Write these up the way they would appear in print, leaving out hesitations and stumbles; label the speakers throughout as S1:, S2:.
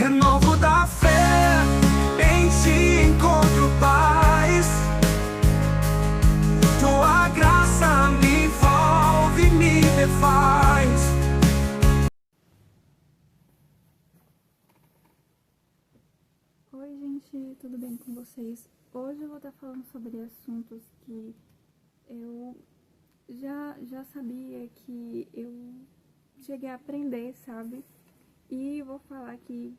S1: Renovo da fé, em ti encontro paz. Tua graça me envolve, me refaz.
S2: Oi gente, tudo bem com vocês? Hoje eu vou estar falando sobre assuntos que eu já sabia, que eu cheguei a aprender, sabe? E vou falar que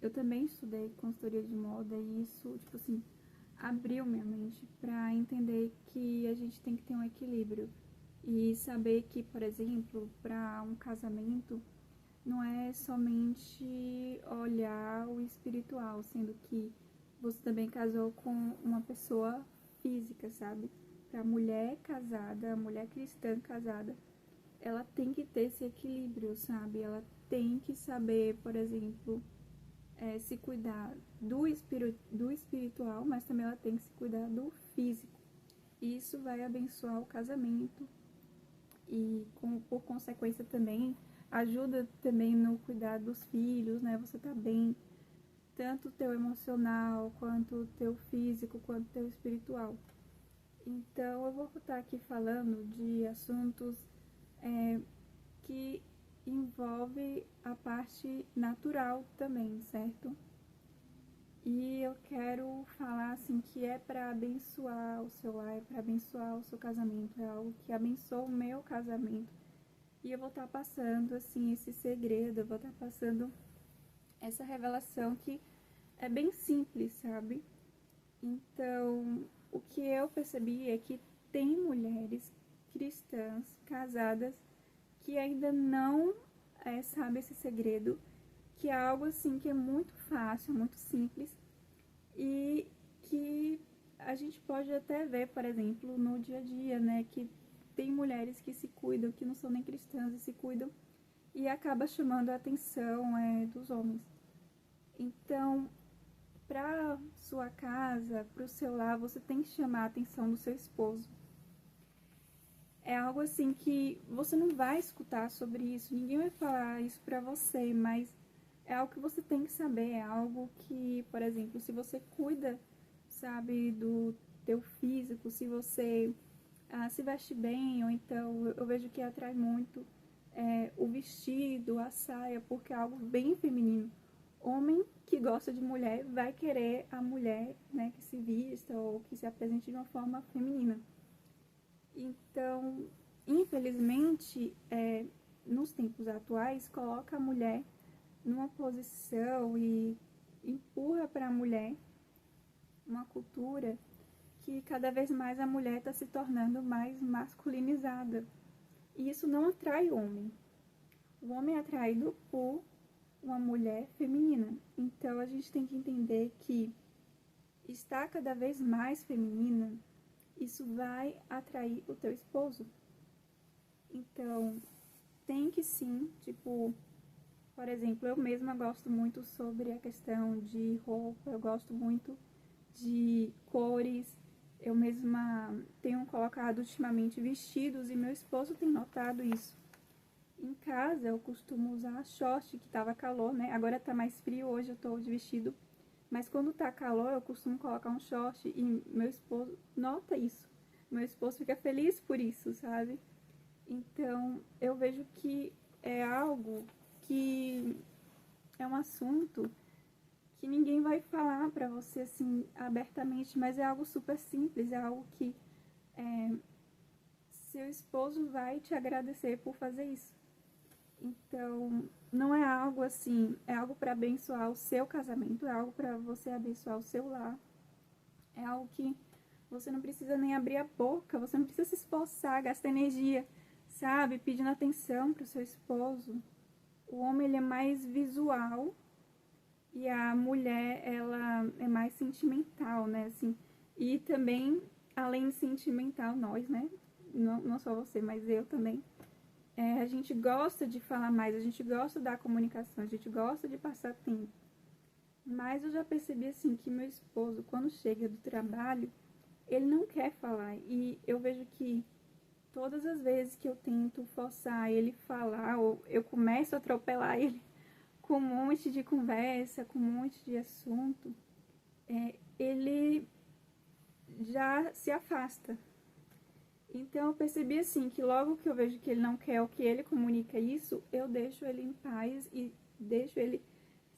S2: eu também estudei consultoria de moda e isso, tipo assim, abriu minha mente para entender que a gente tem que ter um equilíbrio e saber que, por exemplo, para um casamento não é somente olhar o espiritual, sendo que você também casou com uma pessoa física, sabe? Para a mulher casada, a mulher cristã casada, ela tem que ter esse equilíbrio, sabe? Ela tem que saber, por exemplo, se cuidar do espiritual, mas também ela tem que se cuidar do físico. E isso vai abençoar o casamento e, por consequência, também ajuda também no cuidado dos filhos, né? Você tá bem, tanto o teu emocional, quanto o teu físico, quanto o teu espiritual. Então, eu vou estar aqui falando de assuntos que envolve a parte natural também, certo? E eu quero falar assim que é para abençoar o seu lar, é para abençoar o seu casamento, é algo que abençoa o meu casamento. E eu vou estar passando assim esse segredo, eu vou estar passando essa revelação que é bem simples, sabe? Então, o que eu percebi é que tem mulheres cristãs casadas que ainda não sabem esse segredo, que é algo assim que é muito fácil, muito simples e que a gente pode até ver, por exemplo, no dia a dia, né, que tem mulheres que se cuidam, que não são nem cristãs e se cuidam e acaba chamando a atenção dos homens. Então, para sua casa, para o seu lar, você tem que chamar a atenção do seu esposo. É algo assim que você não vai escutar sobre isso, ninguém vai falar isso para você, mas é algo que você tem que saber, é algo que, por exemplo, se você cuida, sabe, do teu físico, se você se veste bem, ou então eu vejo que atrai muito o vestido, a saia, porque é algo bem feminino. Homem que gosta de mulher vai querer a mulher, né, que se vista ou que se apresente de uma forma feminina. Então, infelizmente, nos tempos atuais, coloca a mulher numa posição e empurra para a mulher uma cultura que cada vez mais a mulher está se tornando mais masculinizada. E isso não atrai o homem. O homem é atraído por uma mulher feminina. Então a gente tem que entender que estar cada vez mais feminina, isso vai atrair o teu esposo. Então tem que sim, tipo, por exemplo, eu mesma gosto muito sobre a questão de roupa, eu gosto muito de cores. Eu mesma tenho colocado ultimamente vestidos e meu esposo tem notado isso. Em casa eu costumo usar short, que tava calor, né? Agora tá mais frio, hoje eu tô de vestido. Mas quando tá calor eu costumo colocar um short e meu esposo nota isso. Meu esposo fica feliz por isso, sabe? Então eu vejo que é algo que é um assunto que ninguém vai falar pra você assim abertamente, mas é algo super simples, é algo que seu esposo vai te agradecer por fazer isso. Então, não é algo assim, é algo para abençoar o seu casamento, é algo para você abençoar o seu lar. É algo que você não precisa nem abrir a boca, você não precisa se esforçar, gastar energia, sabe? Pedindo atenção para o seu esposo. O homem, ele é mais visual e a mulher, ela é mais sentimental, né? Assim, e também, além de sentimental, nós, né? Não só você, mas eu também. A gente gosta de falar mais, a gente gosta da comunicação, a gente gosta de passar tempo. Mas eu já percebi assim que meu esposo, quando chega do trabalho, ele não quer falar. E eu vejo que todas as vezes que eu tento forçar ele falar, ou eu começo a atropelar ele com um monte de conversa, com um monte de assunto, ele já se afasta. Então eu percebi assim, que logo que eu vejo que ele não quer o que ele comunica isso, eu deixo ele em paz e deixo ele,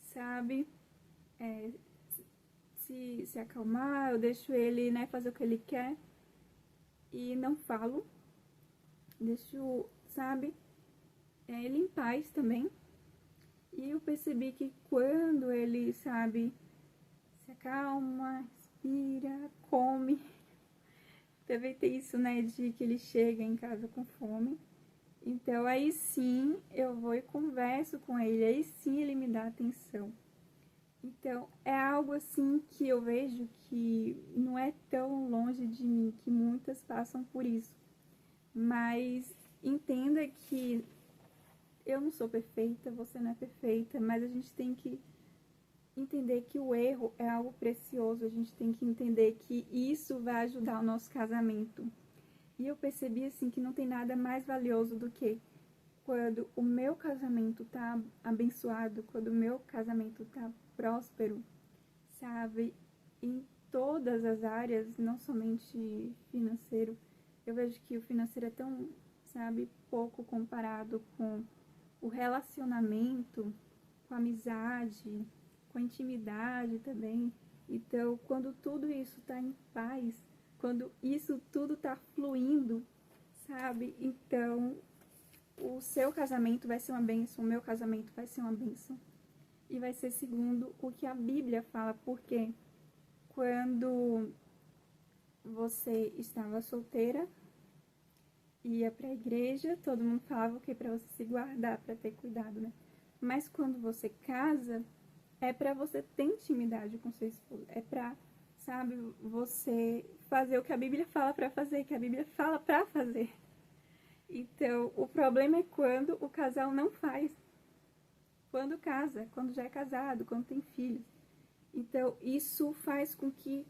S2: sabe, se acalmar, eu deixo ele, né, fazer o que ele quer e não falo. Deixo, sabe, ele em paz também. E eu percebi que quando ele, sabe, se acalma, respira, come. Também tem isso, né, de que ele chega em casa com fome. Então aí sim eu vou e converso com ele, aí sim ele me dá atenção. Então é algo assim que eu vejo que não é tão longe de mim, que muitas passam por isso. Mas entenda que eu não sou perfeita, você não é perfeita, mas a gente tem que entender que o erro é algo precioso, a gente tem que entender que isso vai ajudar o nosso casamento. E eu percebi assim que não tem nada mais valioso do que quando o meu casamento tá abençoado, quando o meu casamento tá próspero, sabe? Em todas as áreas, não somente financeiro. Eu vejo que o financeiro é tão, sabe, pouco comparado com o relacionamento, com a amizade, com a intimidade também. Então, quando tudo isso está em paz, quando isso tudo está fluindo, sabe? Então, o seu casamento vai ser uma bênção, o meu casamento vai ser uma bênção. E vai ser segundo o que a Bíblia fala, porque quando você estava solteira, ia para a igreja, todo mundo falava que para você se guardar, para ter cuidado, né? Mas quando você casa, é para você ter intimidade com seu esposo, é para, sabe, você fazer o que a Bíblia fala para fazer, que a Bíblia fala para fazer. Então, o problema é quando o casal não faz. Quando casa, quando já é casado, quando tem filhos. Então, isso faz com que,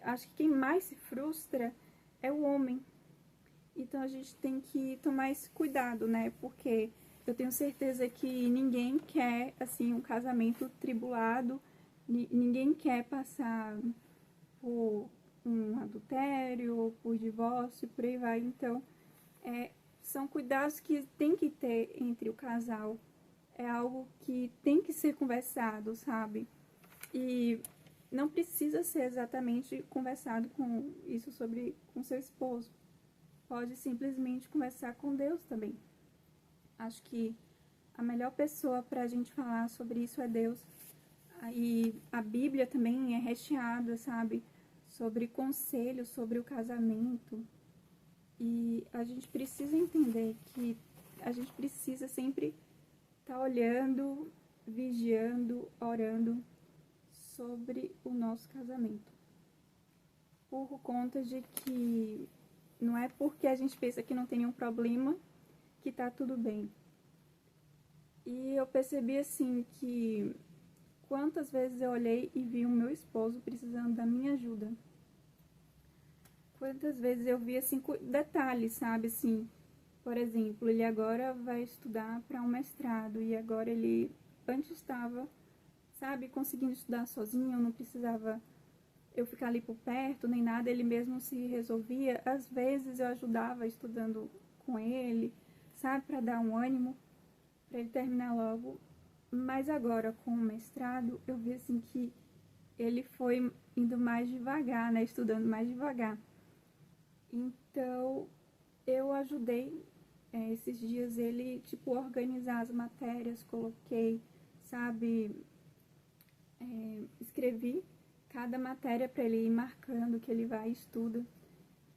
S2: acho que quem mais se frustra é o homem. Então, a gente tem que tomar esse cuidado, né? Porque eu tenho certeza que ninguém quer, assim, um casamento tribulado, ninguém quer passar por um adultério, por divórcio, por aí vai. Então, são cuidados que tem que ter entre o casal. É algo que tem que ser conversado, sabe? E não precisa ser exatamente conversado com isso com seu esposo. Pode simplesmente conversar com Deus também. Acho que a melhor pessoa para a gente falar sobre isso é Deus. E a Bíblia também é recheada, sabe? Sobre conselhos, sobre o casamento. E a gente precisa entender que a gente precisa sempre estar olhando, vigiando, orando sobre o nosso casamento. Por conta de que não é porque a gente pensa que não tem nenhum problema que tá tudo bem. E eu percebi assim que quantas vezes eu olhei e vi o meu esposo precisando da minha ajuda. Quantas vezes eu vi assim detalhes, sabe, assim, por exemplo, ele agora vai estudar para um mestrado e agora ele antes estava, sabe, conseguindo estudar sozinho, eu não precisava eu ficar ali por perto, nem nada, ele mesmo se resolvia. Às vezes eu ajudava estudando com ele, sabe, para dar um ânimo, para ele terminar logo. Mas agora, com o mestrado, eu vi assim que ele foi indo mais devagar, né, estudando mais devagar. Então, eu ajudei esses dias ele, tipo, organizar as matérias, coloquei, sabe, escrevi cada matéria para ele ir marcando que ele vai e estuda.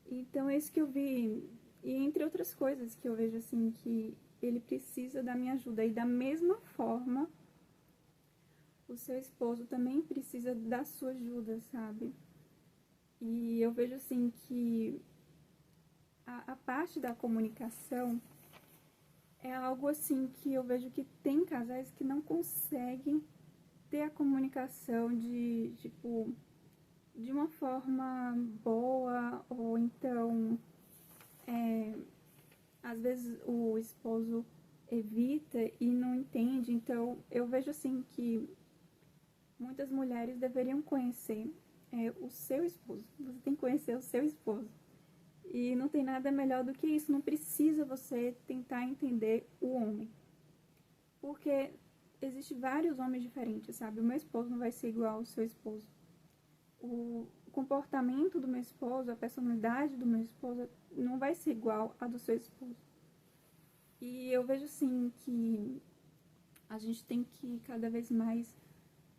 S2: Então, é isso que eu vi. E entre outras coisas que eu vejo assim, que ele precisa da minha ajuda. E da mesma forma, o seu esposo também precisa da sua ajuda, sabe? E eu vejo assim que a parte da comunicação é algo assim que eu vejo que tem casais que não conseguem ter a comunicação de, tipo, de uma forma boa, ou então, às vezes o esposo evita e não entende. Então, eu vejo assim que muitas mulheres deveriam conhecer o seu esposo. Você tem que conhecer o seu esposo. E não tem nada melhor do que isso. Não precisa você tentar entender o homem. Porque existem vários homens diferentes, sabe? O meu esposo não vai ser igual ao seu esposo. O comportamento do meu esposo, a personalidade do meu esposo não vai ser igual à do seu esposo. E eu vejo sim que a gente tem que cada vez mais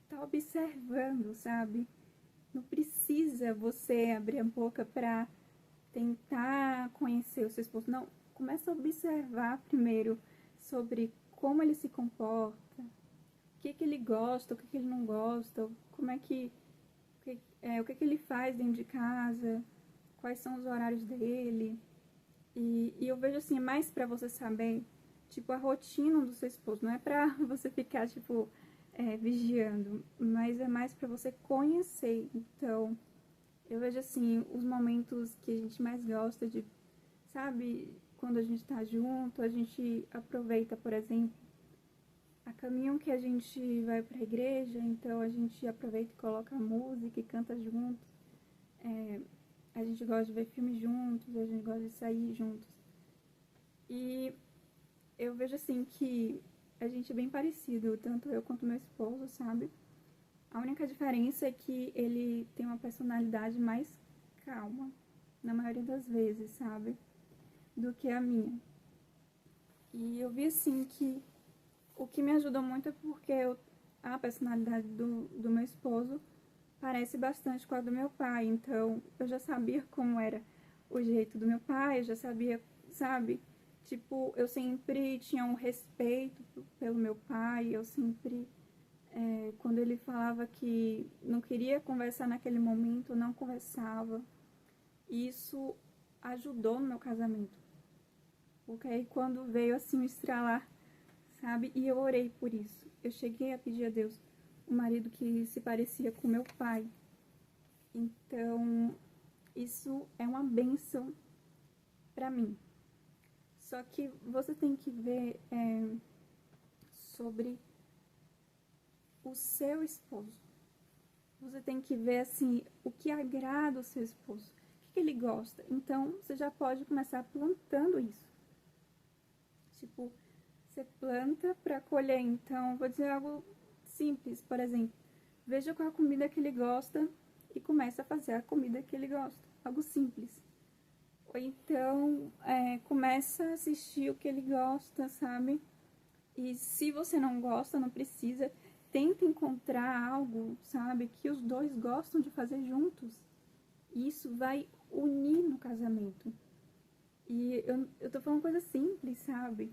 S2: estar observando, sabe? Não precisa você abrir a boca para tentar conhecer o seu esposo. Não, começa a observar primeiro sobre como ele se comporta, o que ele gosta, o que ele não gosta, como é que o que ele faz dentro de casa, quais são os horários dele. E eu vejo assim, é mais pra você saber, tipo, a rotina do seu esposo. Não é pra você ficar, tipo, vigiando, mas é mais pra você conhecer. Então, eu vejo assim, os momentos que a gente mais gosta de, sabe, quando a gente tá junto, a gente aproveita, por exemplo, a caminho que a gente vai pra igreja, então a gente aproveita e coloca a música e canta juntos. A gente gosta de ver filmes juntos, a gente gosta de sair juntos. E eu vejo assim que a gente é bem parecido, tanto eu quanto meu esposo, sabe? A única diferença é que ele tem uma personalidade mais calma, na maioria das vezes, sabe? Do que a minha. E eu vi assim que o que me ajudou muito é porque a personalidade do meu esposo parece bastante com a do meu pai. Então, eu já sabia como era o jeito do meu pai, eu já sabia, sabe? Tipo, eu sempre tinha um respeito pelo meu pai, eu sempre, quando ele falava que não queria conversar naquele momento, eu não conversava. E isso ajudou no meu casamento. Porque aí quando veio assim o estralar, sabe? E eu orei por isso. Eu cheguei a pedir a Deus um marido que se parecia com meu pai. Então, isso é uma bênção para mim. Só que você tem que ver sobre o seu esposo. Você tem que ver, assim, o que agrada o seu esposo. O que ele gosta. Então, você já pode começar plantando isso. Tipo, você planta para colher. Então, vou dizer algo simples, por exemplo. Veja qual a comida que ele gosta e comece a fazer a comida que ele gosta. Algo simples. Ou então, começa a assistir o que ele gosta, sabe? E se você não gosta, não precisa, tenta encontrar algo, sabe? Que os dois gostam de fazer juntos. E isso vai unir no casamento. E eu tô falando coisa simples, sabe?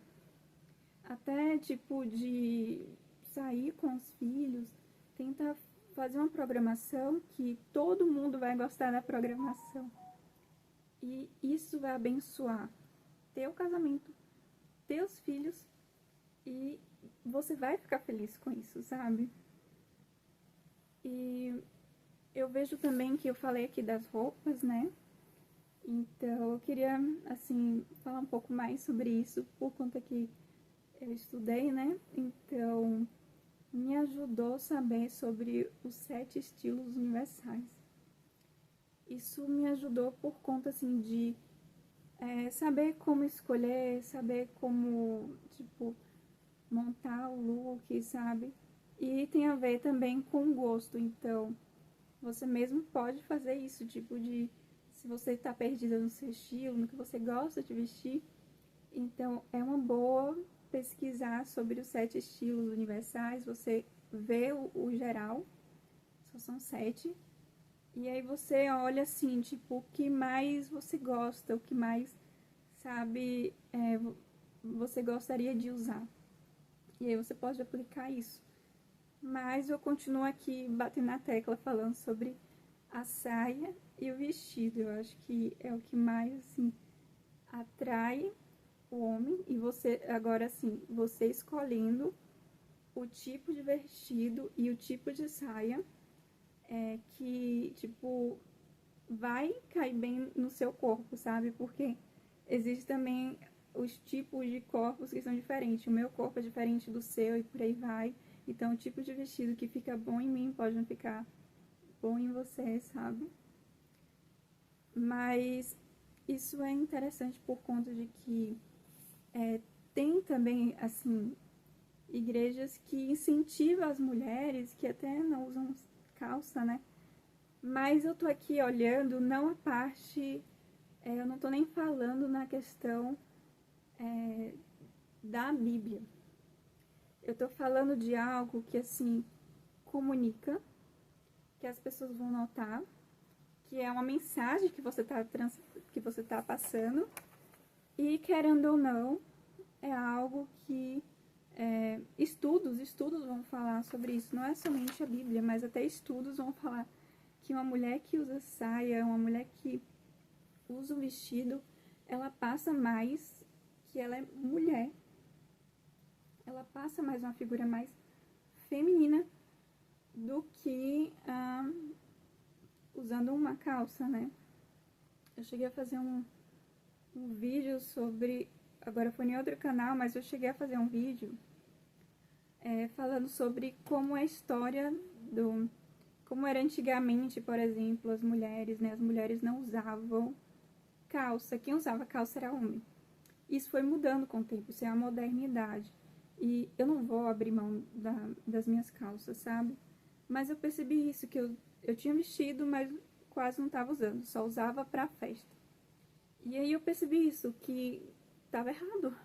S2: Até, tipo, de sair com os filhos, tenta fazer uma programação que todo mundo vai gostar da programação. E isso vai abençoar teu casamento, teus filhos, e você vai ficar feliz com isso, sabe? E eu vejo também que eu falei aqui das roupas, né? Então eu queria, assim, falar um pouco mais sobre isso, por conta que eu estudei, né? Então me ajudou a saber sobre os 7 estilos universais. Isso me ajudou por conta, assim, de saber como escolher, saber como, tipo, montar o look, sabe? E tem a ver também com gosto. Então, você mesmo pode fazer isso, tipo de... Se você está perdida no seu estilo, no que você gosta de vestir, então é uma boa pesquisar sobre os 7 estilos universais, você vê o geral, só são 7, e aí você olha assim, tipo, o que mais você gosta, o que mais, sabe, você gostaria de usar. E aí você pode aplicar isso. Mas eu continuo aqui batendo na tecla falando sobre a saia e o vestido. Eu acho que é o que mais, assim, atrai o homem. E você, agora assim, você escolhendo o tipo de vestido e o tipo de saia que, tipo, vai cair bem no seu corpo, sabe? Porque existe também os tipos de corpos que são diferentes. O meu corpo é diferente do seu e por aí vai. Então, o tipo de vestido que fica bom em mim pode não ficar bom em você, sabe? Mas isso é interessante por conta de que tem também, assim, igrejas que incentivam as mulheres que até não usam calça, né? Mas eu tô aqui olhando, não a parte, eu não tô nem falando na questão da Bíblia. Eu tô falando de algo que, assim, comunica, que as pessoas vão notar, que é uma mensagem que você tá passando, e querendo ou não, é algo que estudos vão falar sobre isso. Não é somente a Bíblia, mas até estudos vão falar que uma mulher que usa saia, uma mulher que usa o vestido, ela passa mais que ela é mulher. Ela passa mais uma figura mais feminina do que usando uma calça, né? Eu cheguei a fazer um vídeo sobre... Agora foi em outro canal, mas eu cheguei a fazer um vídeo falando sobre como é a história do... Como era antigamente, por exemplo, as mulheres, né? As mulheres não usavam calça. Quem usava calça era homem. Isso foi mudando com o tempo, isso é a modernidade. E eu não vou abrir mão das minhas calças, sabe? Mas eu percebi isso, que eu tinha vestido, mas quase não estava usando, só usava pra festa. E aí eu percebi isso, que tava errado.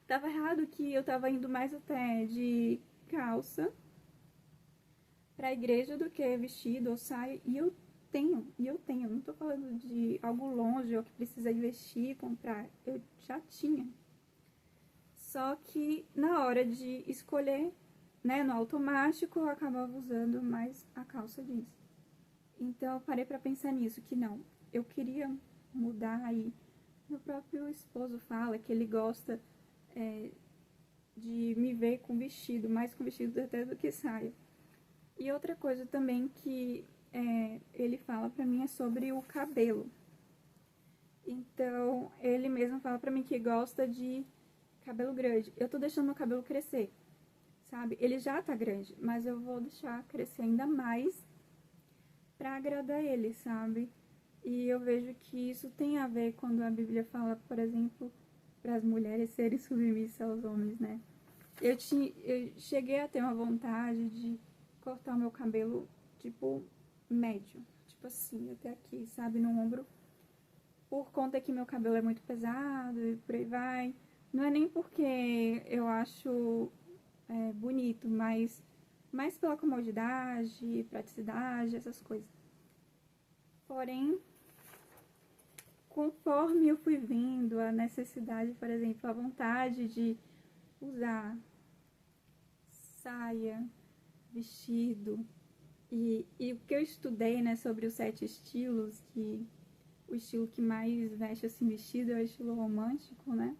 S2: Tava errado que eu tava indo mais até de calça pra igreja do que vestido ou saia. E eu tenho. Não tô falando de algo longe ou que precisa investir, comprar. Eu já tinha. Só que na hora de escolher, né, no automático, eu acabava usando mais a calça jeans. Então eu parei pra pensar nisso, que não, eu queria mudar aí. Meu próprio esposo fala que ele gosta de me ver com vestido, mais com vestido até do que saia. E outra coisa também que ele fala pra mim é sobre o cabelo. Então, ele mesmo fala pra mim que gosta de cabelo grande. Eu tô deixando meu cabelo crescer, sabe? Ele já tá grande, mas eu vou deixar crescer ainda mais pra agradar ele, sabe? E eu vejo que isso tem a ver quando a Bíblia fala, por exemplo, para as mulheres serem submissas aos homens, né? Eu cheguei a ter uma vontade de cortar o meu cabelo, tipo, médio. Tipo assim, até aqui, sabe? No ombro. Por conta que meu cabelo é muito pesado e por aí vai. Não é nem porque eu acho bonito, mas mais pela comodidade, praticidade, essas coisas. Porém, conforme eu fui vendo a necessidade, por exemplo, a vontade de usar saia, vestido, e o que eu estudei, né, sobre os 7 estilos, que o estilo que mais veste assim vestido é o estilo romântico, né?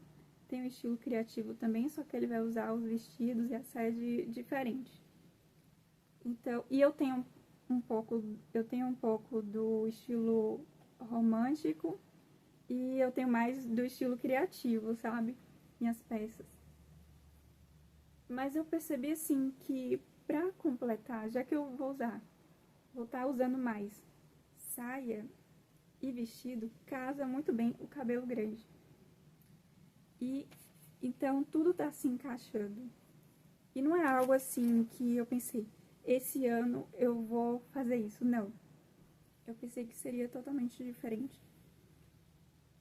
S2: Tem o estilo criativo também, só que ele vai usar os vestidos e a saia diferente. Então, e eu tenho um pouco do estilo romântico e eu tenho mais do estilo criativo, sabe? Minhas peças. Mas eu percebi assim que pra completar, já que eu vou estar usando mais saia e vestido, casa muito bem o cabelo grande. E então tudo tá se encaixando. E não é algo assim que eu pensei, esse ano eu vou fazer isso. Não. Eu pensei que seria totalmente diferente.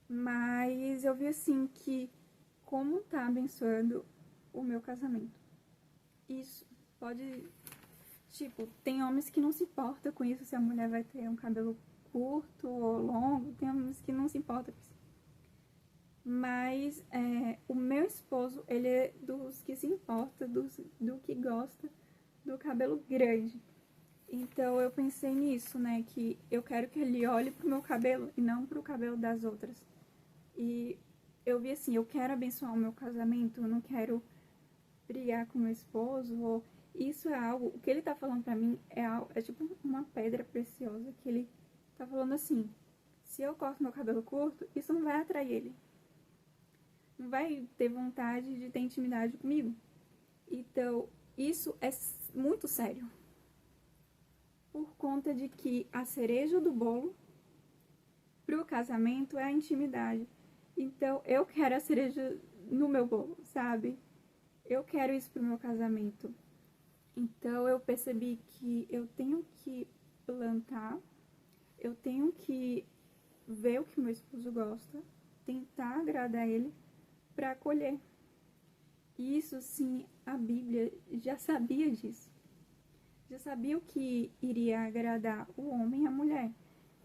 S2: Mas eu vi assim que como tá abençoando o meu casamento. Isso pode... Tipo, tem homens que não se importam com isso, se a mulher vai ter um cabelo curto ou longo. Tem homens que não se importam com isso. Mas o meu esposo, ele é dos que se importa, do que gosta do cabelo grande. Então eu pensei nisso, né? Que eu quero que ele olhe pro meu cabelo e não pro cabelo das outras. E eu vi assim, eu quero abençoar o meu casamento, eu não quero brigar com meu esposo. Ou... Isso é algo, o que ele tá falando pra mim é tipo uma pedra preciosa, que ele tá falando assim, se eu corto meu cabelo curto, isso não vai atrair ele. não vai ter vontade de ter intimidade comigo. Então, isso é muito sério. Por conta de que a cereja do bolo pro casamento é a intimidade. Então, eu quero a cereja no meu bolo, sabe? Eu quero isso pro meu casamento. Então, eu percebi que eu tenho que plantar, eu tenho que ver o que meu esposo gosta, tentar agradar ele para colher. E isso, sim, a Bíblia já sabia disso. Já sabia o que iria agradar o homem e a mulher.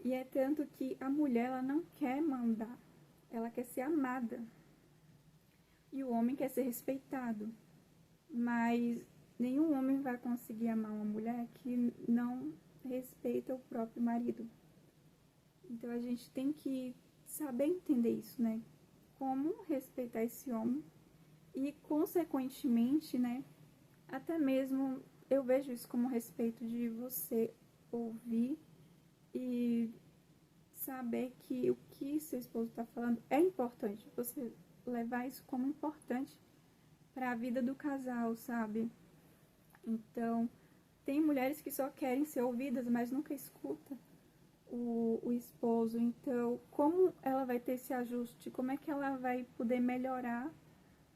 S2: E é tanto que a mulher, ela não quer mandar, ela quer ser amada. E o homem quer ser respeitado. Mas nenhum homem vai conseguir amar uma mulher que não respeita o próprio marido. Então a gente tem que saber entender isso, né? Como respeitar esse homem e, consequentemente, né? Até mesmo eu vejo isso como respeito de você ouvir e saber que o que seu esposo está falando é importante. Você levar isso como importante para a vida do casal, sabe? Então, tem mulheres que só querem ser ouvidas, mas nunca escuta o esposo. Então, como ela vai ter esse ajuste? Como é que ela vai poder melhorar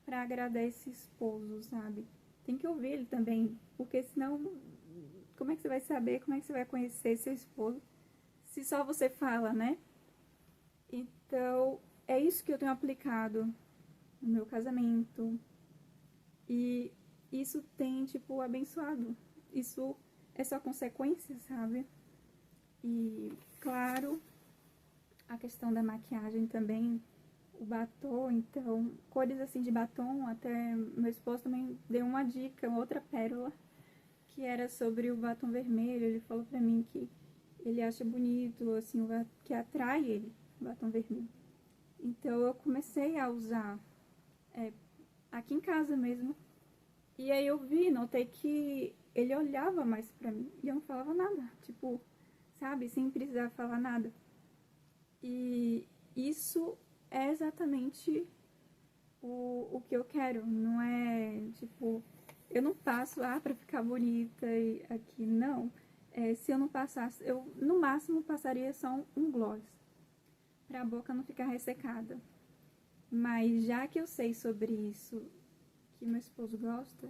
S2: para agradar esse esposo, sabe? Tem que ouvir ele também, porque senão, como é que você vai saber, como é que você vai conhecer seu esposo se só você fala, né? Então, é isso que eu tenho aplicado no meu casamento. E isso tem, tipo, abençoado. Isso é só consequência, sabe? E, claro, a questão da maquiagem também, o batom, então, cores assim de batom, até meu esposo também deu uma dica, outra pérola, que era sobre o batom vermelho. Ele falou pra mim que ele acha bonito, assim, que atrai ele, o batom vermelho. Então eu comecei a usar aqui em casa mesmo. E aí eu notei que ele olhava mais pra mim e eu não falava nada, tipo, sabe, sem precisar falar nada. E isso é exatamente o que eu quero, não é, tipo, eu não passo pra ficar bonita e aqui, não. Se eu não passasse, eu no máximo passaria só um gloss, pra boca não ficar ressecada. Mas já que eu sei sobre isso, que meu esposo gosta,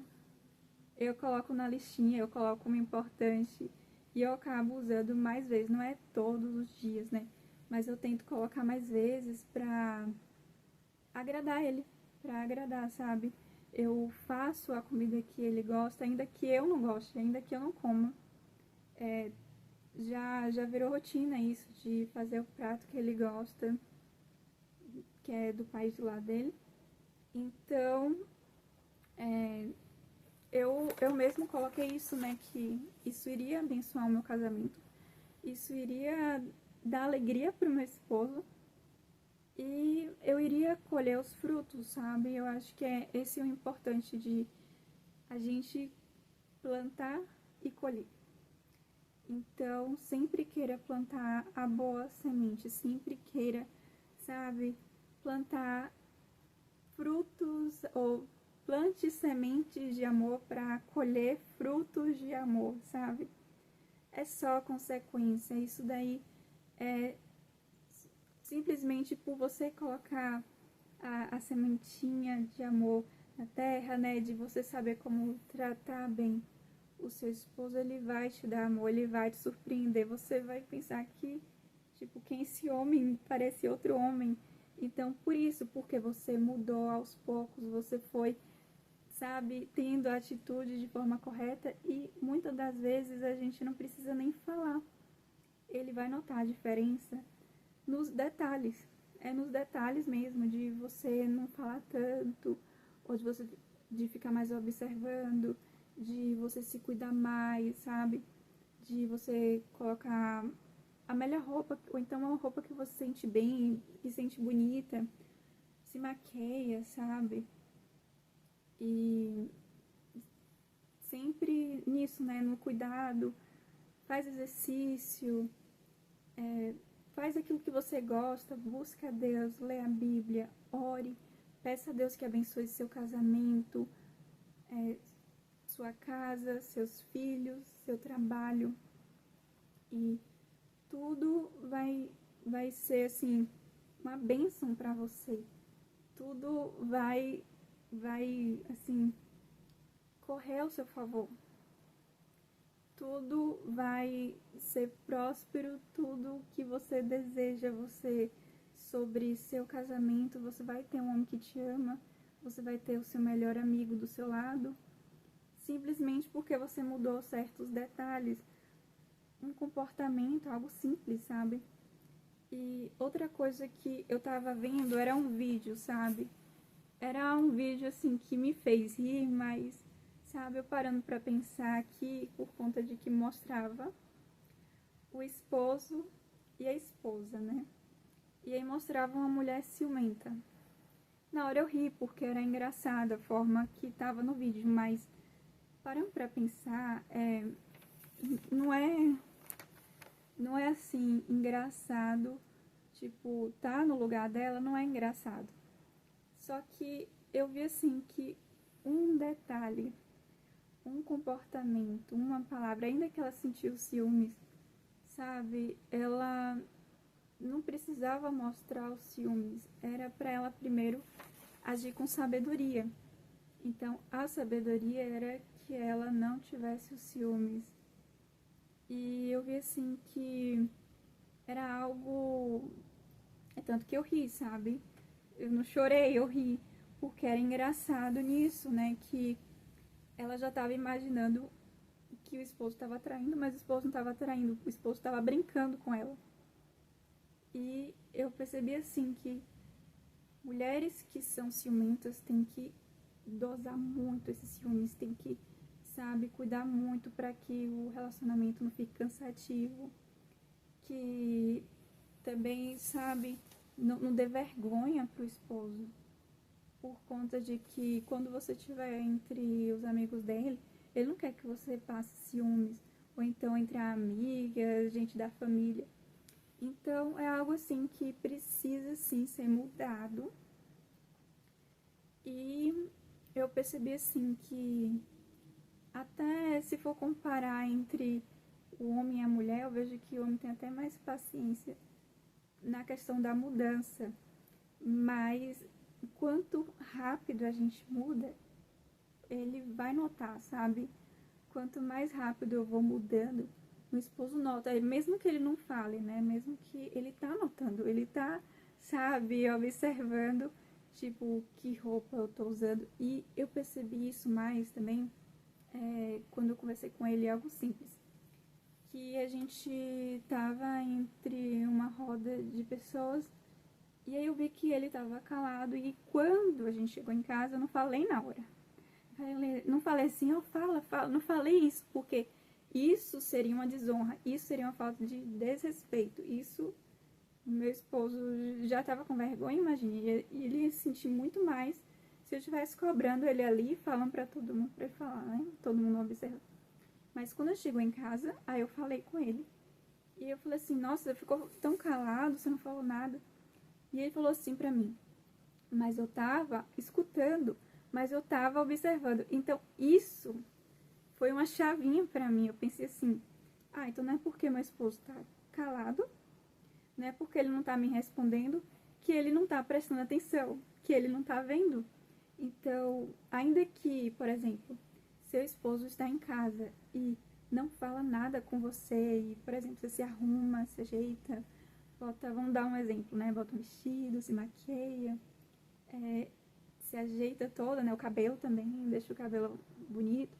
S2: eu coloco na listinha, eu coloco como importante e eu acabo usando mais vezes. Não é todos os dias, né? Mas eu tento colocar mais vezes pra agradar ele, pra agradar, sabe? Eu faço a comida que ele gosta, ainda que eu não goste, ainda que eu não coma. Já virou rotina isso, de fazer o prato que ele gosta, que é do país do lado dele. Então, eu mesmo coloquei isso, né, que isso iria abençoar o meu casamento, isso iria dar alegria pro meu esposo e eu iria colher os frutos, sabe? Eu acho que esse é o importante de a gente plantar e colher. Então, sempre queira plantar a boa semente, sempre queira, sabe, plantar frutos ou plante sementes de amor para colher frutos de amor, sabe? É só consequência. Isso daí é simplesmente por você colocar a sementinha de amor na terra, né? De você saber como tratar bem o seu esposo, ele vai te dar amor, ele vai te surpreender. Você vai pensar que, tipo, quem é esse homem? Parece outro homem. Então, por isso, porque você mudou aos poucos, você foi, sabe, tendo a atitude de forma correta e muitas das vezes a gente não precisa nem falar. Ele vai notar a diferença nos detalhes. É nos detalhes mesmo, de você não falar tanto, ou de ficar mais observando, de você se cuidar mais, sabe? De você colocar a melhor roupa, ou então uma roupa que você sente bem e sente bonita, se maqueia, sabe? E sempre nisso, né? No cuidado, faz exercício, faz aquilo que você gosta, busca a Deus, lê a Bíblia, ore, Peça a Deus que abençoe seu casamento, sua casa, seus filhos, seu trabalho. E tudo vai ser, assim, uma bênção para você. Tudo vai, assim, correr ao seu favor. Tudo vai ser próspero, tudo que você deseja, sobre seu casamento, você vai ter um homem que te ama, você vai ter o seu melhor amigo do seu lado, simplesmente porque você mudou certos detalhes, um comportamento, algo simples, sabe? E outra coisa que eu tava vendo era um vídeo, sabe? Era um vídeo, assim, que me fez rir, mas, sabe, eu parando pra pensar aqui, por conta de que mostrava o esposo e a esposa, né? E aí mostrava uma mulher ciumenta. Na hora eu ri, porque era engraçada a forma que tava no vídeo, mas parando pra pensar, não é assim, engraçado, tipo, tá no lugar dela, não é engraçado. Só que eu vi assim que um detalhe, um comportamento, uma palavra, ainda que ela sentiu ciúmes, sabe, ela não precisava mostrar os ciúmes, era para ela primeiro agir com sabedoria. Então, a sabedoria era que ela não tivesse os ciúmes. E eu vi assim que era algo. É tanto que eu ri, sabe? Eu não chorei, eu ri. Porque era engraçado nisso, né? Que ela já estava imaginando que o esposo estava traindo, mas o esposo não estava traindo, o esposo estava brincando com ela. E eu percebi assim que mulheres que são ciumentas têm que dosar muito esses ciúmes, tem que, sabe, cuidar muito para que o relacionamento não fique cansativo, que também, sabe, não dê vergonha pro esposo, por conta de que quando você estiver entre os amigos dele, ele não quer que você passe ciúmes, ou então entre a amiga, gente da família. Então é algo assim que precisa sim ser mudado. E eu percebi assim que até se for comparar entre o homem e a mulher, eu vejo que o homem tem até mais paciência na questão da mudança. Mas quanto rápido a gente muda, ele vai notar, sabe? Quanto mais rápido eu vou mudando, o esposo nota, mesmo que ele não fale, né? Mesmo que ele tá notando, ele tá, sabe, observando, tipo, que roupa eu tô usando. E eu percebi isso mais também quando eu conversei com ele, algo simples. Que a gente tava entre uma roda de pessoas e aí eu vi que ele tava calado e quando a gente chegou em casa eu não falei na hora. Não falei assim, fala, não falei isso, porque isso seria uma desonra, isso seria uma falta de desrespeito, isso meu esposo já estava com vergonha, imagine, e ele ia se sentir muito mais se eu estivesse cobrando ele ali, falando para todo mundo, para ele falar, né, todo mundo observa. Mas quando eu chego em casa, aí eu falei com ele, e eu falei assim, nossa, você ficou tão calado, você não falou nada. E ele falou assim pra mim, mas eu tava escutando, mas eu tava observando. Então, isso foi uma chavinha pra mim. Eu pensei assim, então não é porque meu esposo tá calado, não é porque ele não tá me respondendo, que ele não tá prestando atenção, que ele não tá vendo. Então, ainda que, por exemplo, seu esposo está em casa e não fala nada com você, e, por exemplo, você se arruma, se ajeita, vamos dar um exemplo, né? Bota um vestido, se maqueia, se ajeita toda, né? O cabelo também, deixa o cabelo bonito.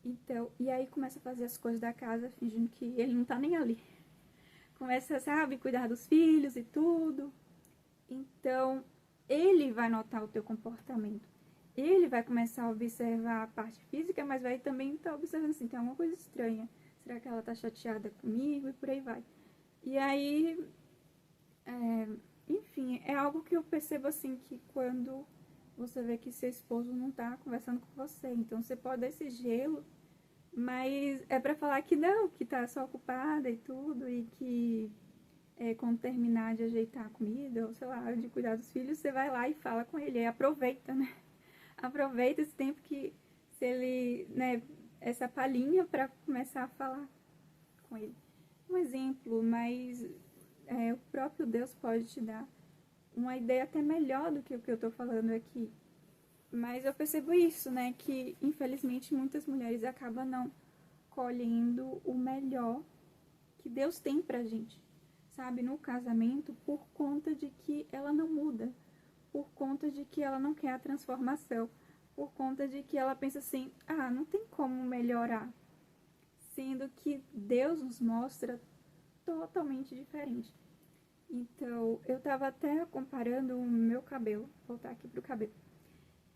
S2: Então, e aí começa a fazer as coisas da casa, fingindo que ele não tá nem ali. Começa, sabe, cuidar dos filhos e tudo. Então, ele vai notar o teu comportamento. Ele vai começar a observar a parte física, mas vai também estar observando assim, tem alguma coisa estranha. Será que ela tá chateada comigo? E por aí vai. E aí, enfim, é algo que eu percebo assim, que quando você vê que seu esposo não tá conversando com você, então você pode dar esse gelo, mas é pra falar que não, que tá só ocupada e tudo, e que quando terminar de ajeitar a comida, ou sei lá, de cuidar dos filhos, você vai lá e fala com ele, aproveita, né? Aproveita esse tempo que, se ele, né, essa palhinha para começar a falar com ele. Um exemplo, mas o próprio Deus pode te dar uma ideia até melhor do que o que eu tô falando aqui. Mas eu percebo isso, né, que infelizmente muitas mulheres acabam não colhendo o melhor que Deus tem pra gente, sabe, no casamento, por conta de que ela não muda, por conta de que ela não quer a transformação, por conta de que ela pensa assim, não tem como melhorar, sendo que Deus nos mostra totalmente diferente. Então, eu tava até comparando o meu cabelo, voltar aqui pro cabelo,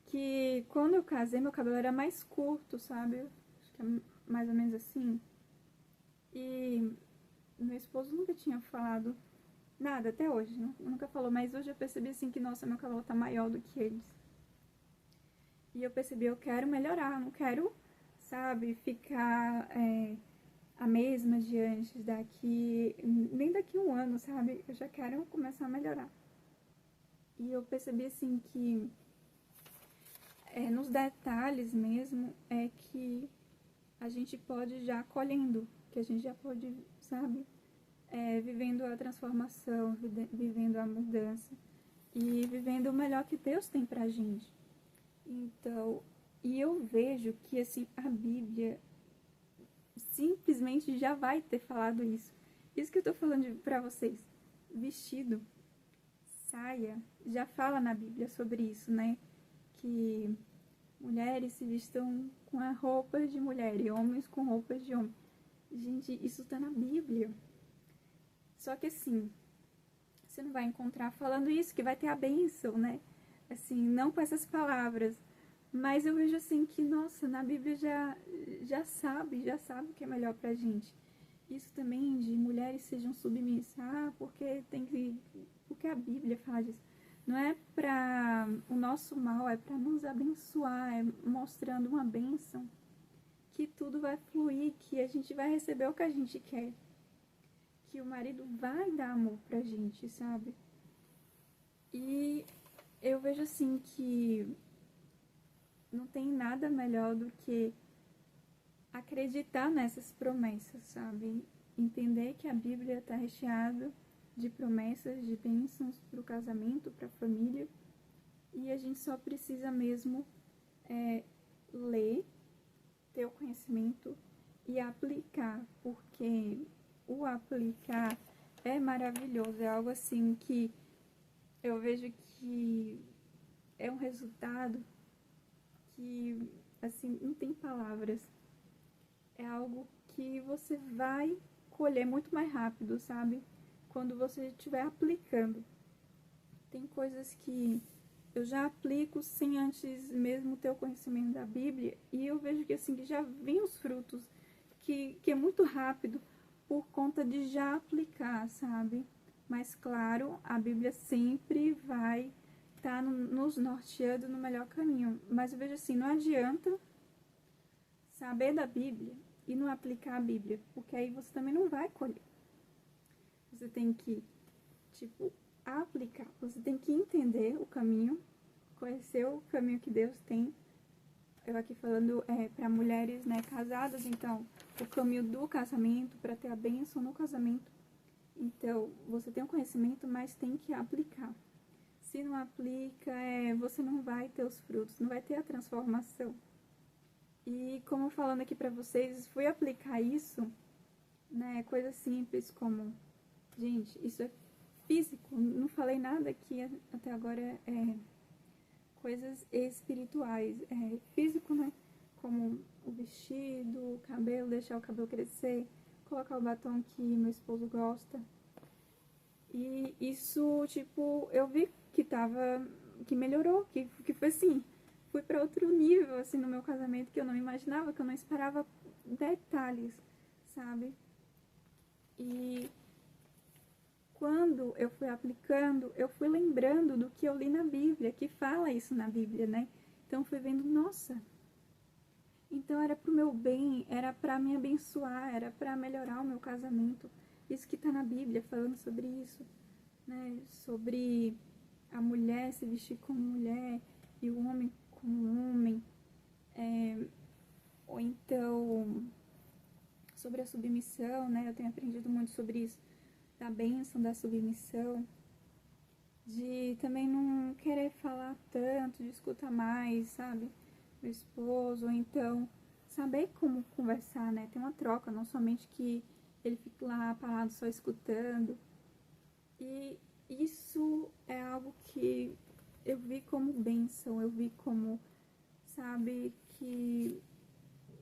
S2: que quando eu casei, meu cabelo era mais curto, sabe, acho que é mais ou menos assim, e meu esposo nunca tinha falado nada até hoje, nunca falou, mas hoje eu percebi assim que, nossa, meu cabelo tá maior do que eles. E eu percebi, eu quero melhorar, não quero, sabe, ficar a mesma de antes, nem daqui a um ano, sabe? Eu já quero começar a melhorar. E eu percebi assim que nos detalhes mesmo é que a gente pode já colhendo, que a gente já pode, sabe, vivendo a transformação, vivendo a mudança e vivendo o melhor que Deus tem pra gente. Então, e eu vejo que assim, a Bíblia simplesmente já vai ter falado isso. Isso que eu tô falando pra vocês. Vestido, saia, já fala na Bíblia sobre isso, né? Que mulheres se vistam com a roupa de mulher e homens com roupas de homem. Gente, isso tá na Bíblia. Só que assim, você não vai encontrar falando isso, que vai ter a bênção, né? Assim, não com essas palavras. Mas eu vejo assim que, nossa, na Bíblia já sabe o que é melhor pra gente. Isso também de mulheres sejam submissas, porque a Bíblia fala disso. Não é para o nosso mal, é para nos abençoar, é mostrando uma bênção, que tudo vai fluir, que a gente vai receber o que a gente quer, que o marido vai dar amor pra gente, sabe? E eu vejo assim que não tem nada melhor do que acreditar nessas promessas, sabe? Entender que a Bíblia está recheada de promessas, de bênçãos para o casamento, para a família. E a gente só precisa mesmo ler, ter o conhecimento e aplicar, porque o aplicar é maravilhoso, é algo assim que eu vejo que é um resultado que, assim, não tem palavras. É algo que você vai colher muito mais rápido, sabe? Quando você estiver aplicando. Tem coisas que eu já aplico sem antes mesmo ter o conhecimento da Bíblia, e eu vejo que assim, que já vem os frutos, que é muito rápido por conta de já aplicar, sabe? Mas claro, a Bíblia sempre vai estar nos norteando no melhor caminho. Mas eu vejo assim, não adianta saber da Bíblia e não aplicar a Bíblia, porque aí você também não vai colher. Você tem que, aplicar. Você tem que entender o caminho, conhecer o caminho que Deus tem. Eu aqui falando para mulheres, né, casadas, então, o caminho do casamento, para ter a bênção no casamento. Então, você tem o conhecimento, mas tem que aplicar. Se não aplica, você não vai ter os frutos, não vai ter a transformação. E como falando aqui pra vocês, fui aplicar isso, né, coisas simples como, gente, isso é físico, não falei nada aqui até agora, coisas espirituais, físico, né, como o vestido, o cabelo, deixar o cabelo crescer, colocar o batom que meu esposo gosta. E isso, eu vi que melhorou, que foi assim, fui para outro nível, assim, no meu casamento, que eu não imaginava, que eu não esperava detalhes, sabe? E quando eu fui aplicando, eu fui lembrando do que eu li na Bíblia, que fala isso na Bíblia, né? Então, fui vendo, nossa, então era pro meu bem, era para me abençoar, era para melhorar o meu casamento. isso que está na Bíblia, falando sobre isso, né? Sobre a mulher se vestir como mulher e o homem como homem. Ou então, sobre a submissão, né? Eu tenho aprendido muito sobre isso, da bênção da submissão, de também não querer falar tanto, de escutar mais, sabe? O esposo, ou então saber como conversar, né? Tem uma troca, não somente que ele fique lá parado só escutando. E isso é algo que eu vi como bênção, eu vi como, sabe, que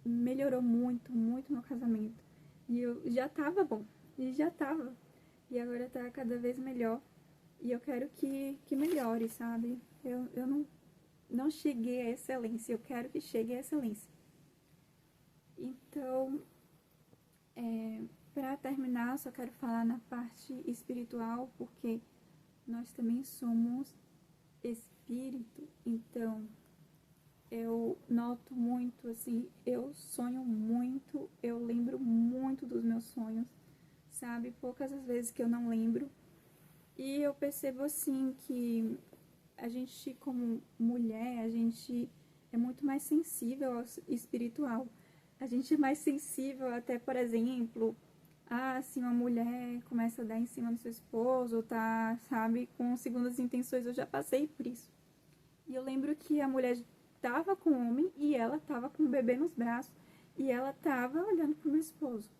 S2: melhorou muito, muito meu casamento. E eu já tava bom, e já tava. E agora tá cada vez melhor. E eu quero que melhore, sabe? Eu não cheguei à excelência, eu quero que chegue à excelência. Então, para terminar, só quero falar na parte espiritual, porque nós também somos espírito. Então, eu noto muito, assim, eu sonho muito, eu lembro muito dos meus sonhos, sabe? Poucas as vezes que eu não lembro. E eu percebo, assim, que a gente, como mulher, a gente é muito mais sensível ao espiritual. A gente é mais sensível até, por exemplo, se uma mulher começa a dar em cima do seu esposo, tá, sabe, com segundas intenções. Eu já passei por isso. E eu lembro que a mulher tava com o homem e ela tava com o bebê nos braços e ela tava olhando pro meu esposo.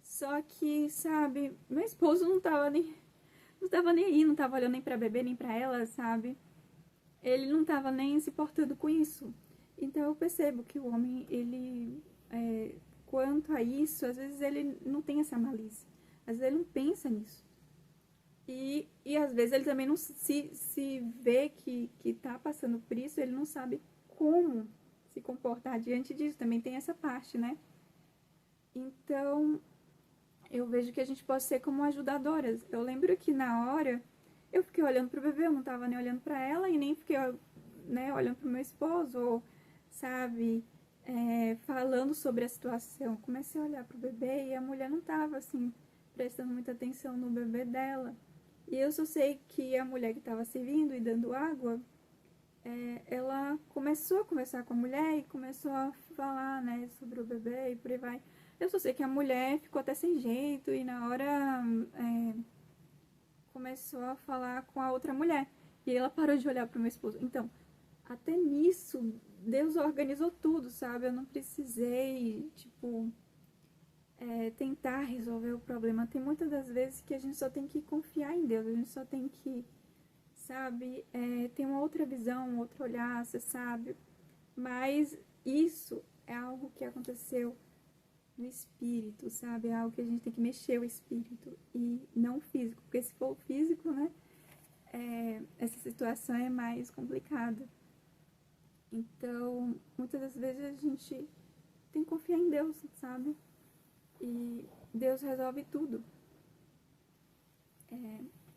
S2: Só que, sabe, meu esposo não tava nem aí, não tava olhando nem pra bebê, nem pra ela, sabe? Ele não tava nem se portando com isso. Então eu percebo que o homem, ele, quanto a isso, às vezes ele não tem essa malícia. Às vezes ele não pensa nisso. E às vezes ele também não se vê que tá passando por isso, ele não sabe como se comportar diante disso. Também tem essa parte, né? Então, eu vejo que a gente pode ser como ajudadoras. Eu lembro que na hora, eu fiquei olhando pro bebê, eu não tava nem olhando pra ela e nem fiquei, né, olhando pro meu esposo, ou, sabe, falando sobre a situação. Comecei a olhar pro bebê e a mulher não tava, assim, prestando muita atenção no bebê dela. E eu só sei que a mulher que tava servindo e dando água, ela começou a conversar com a mulher e começou a falar, né, sobre o bebê e por aí vai. Eu só sei que a mulher ficou até sem jeito e na hora começou a falar com a outra mulher. E ela parou de olhar para o meu esposo. Então, até nisso, Deus organizou tudo, sabe? Eu não precisei, tipo, tentar resolver o problema. Tem muitas das vezes que a gente só tem que confiar em Deus. A gente só tem que, sabe, ter uma outra visão, um outro olhar, você sabe? Mas isso é algo que aconteceu no espírito, sabe? É algo que a gente tem que mexer o espírito e não o físico, porque se for o físico, né, essa situação é mais complicada. Então, muitas das vezes a gente tem que confiar em Deus, sabe? E Deus resolve tudo.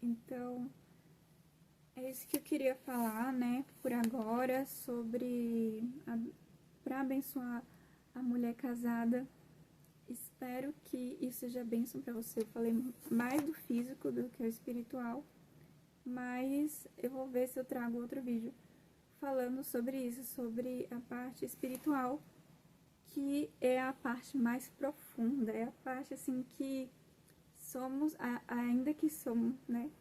S2: Então, é isso que eu queria falar, né, por agora, sobre para abençoar a mulher casada. Espero que isso seja bênção para você. Eu falei mais do físico do que o espiritual, mas eu vou ver se eu trago outro vídeo falando sobre isso, sobre a parte espiritual, que é a parte mais profunda, é a parte assim que somos, ainda que somos, né,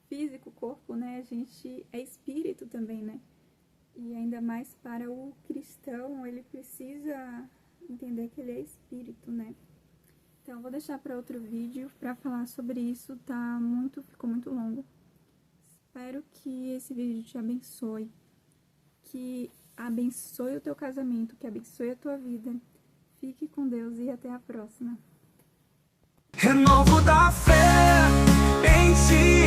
S2: físico, corpo, né, a gente é espírito também, né, e ainda mais para o cristão, ele precisa entender que ele é espírito, né. Então, vou deixar para outro vídeo para falar sobre isso, ficou muito longo. Espero que esse vídeo te abençoe, que abençoe o teu casamento, que abençoe a tua vida. Fique com Deus e até a próxima.
S1: Renovo da fé em ti.